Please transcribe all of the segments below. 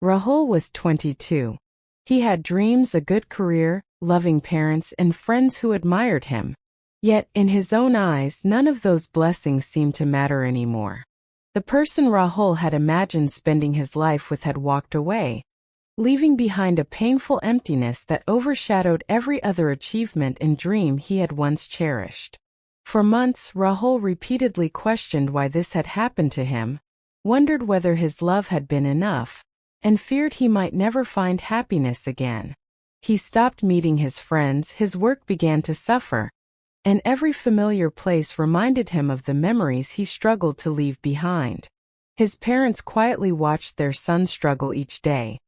Rahul was 22. He had dreams, a good career, loving parents, and friends who admired him. Yet, in his own eyes, none of those blessings seemed to matter anymore. The person Rahul had imagined spending his life with had walked away, leaving behind a painful emptiness that overshadowed every other achievement and dream he had once cherished. For months, Rahul repeatedly questioned why this had happened to him, wondered whether his love had been enough, and feared he might never find happiness again. He stopped meeting his friends, his work began to suffer, and every familiar place reminded him of the memories he struggled to leave behind. His parents quietly watched their son struggle each day,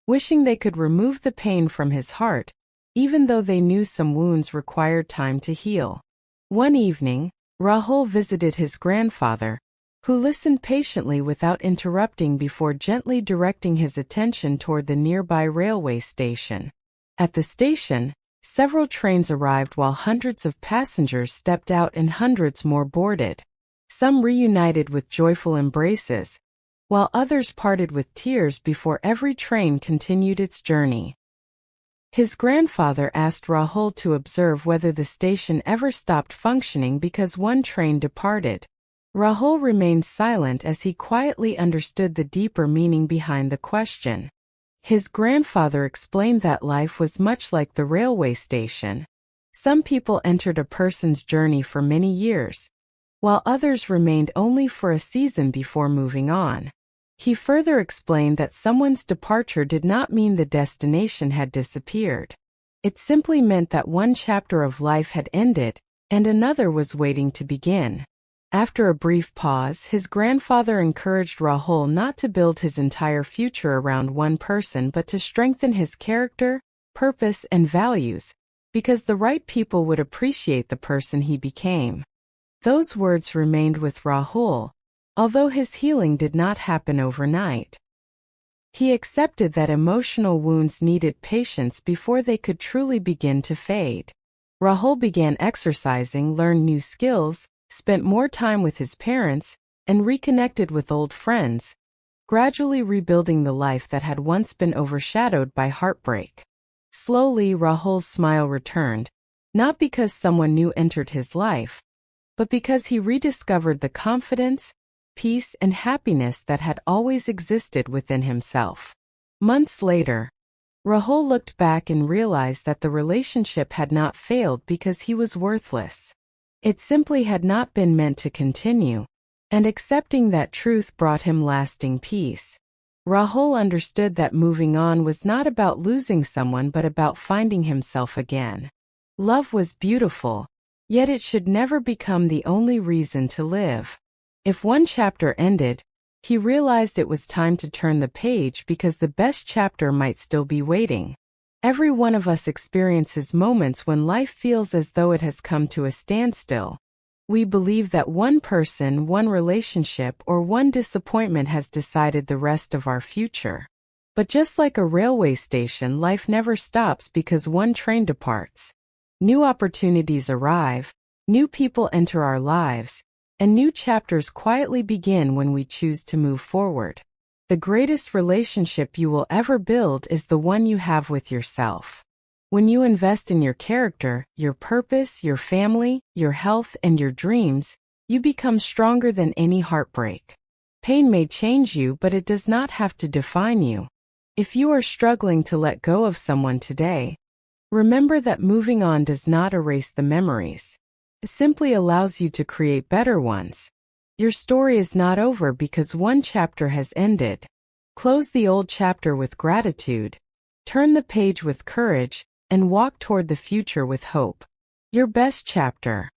wishing they could remove the pain from his heart, even though they knew some wounds required time to heal. One evening, Rahul visited his grandfather, who listened patiently without interrupting before gently directing his attention toward the nearby railway station. At the station, several trains arrived while hundreds of passengers stepped out and hundreds more boarded. Some reunited with joyful embraces, while others parted with tears before every train continued its journey. His grandfather asked Rahul to observe whether the station ever stopped functioning because one train departed. Rahul remained silent as he quietly understood the deeper meaning behind the question. His grandfather explained that life was much like the railway station. Some people entered a person's journey for many years, while others remained only for a season before moving on. He further explained that someone's departure did not mean the destination had disappeared. It simply meant that one chapter of life had ended, and another was waiting to begin. After a brief pause, his grandfather encouraged Rahul not to build his entire future around one person but to strengthen his character, purpose, and values, because the right people would appreciate the person he became. Those words remained with Rahul, although his healing did not happen overnight. He accepted that emotional wounds needed patience before they could truly begin to fade. Rahul began exercising, learned new skills, spent more time with his parents, and reconnected with old friends, gradually rebuilding the life that had once been overshadowed by heartbreak. Slowly, Rahul's smile returned, not because someone new entered his life, but because he rediscovered the confidence, peace, and happiness that had always existed within himself. Months later, Rahul looked back and realized that the relationship had not failed because he was worthless. It simply had not been meant to continue, and accepting that truth brought him lasting peace. Rahul understood that moving on was not about losing someone but about finding himself again. Love was beautiful, yet it should never become the only reason to live. If one chapter ended, he realized it was time to turn the page because the best chapter might still be waiting. Every one of us experiences moments when life feels as though it has come to a standstill. We believe that one person, one relationship, or one disappointment has decided the rest of our future. But just like a railway station, life never stops because one train departs. New opportunities arrive, new people enter our lives, and new chapters quietly begin when we choose to move forward. The greatest relationship you will ever build is the one you have with yourself. When you invest in your character, your purpose, your family, your health, and your dreams, you become stronger than any heartbreak. Pain may change you, but it does not have to define you. If you are struggling to let go of someone today, remember that moving on does not erase the memories. It simply allows you to create better ones. Your story is not over because one chapter has ended. Close the old chapter with gratitude, turn the page with courage, and walk toward the future with hope. Your best chapter.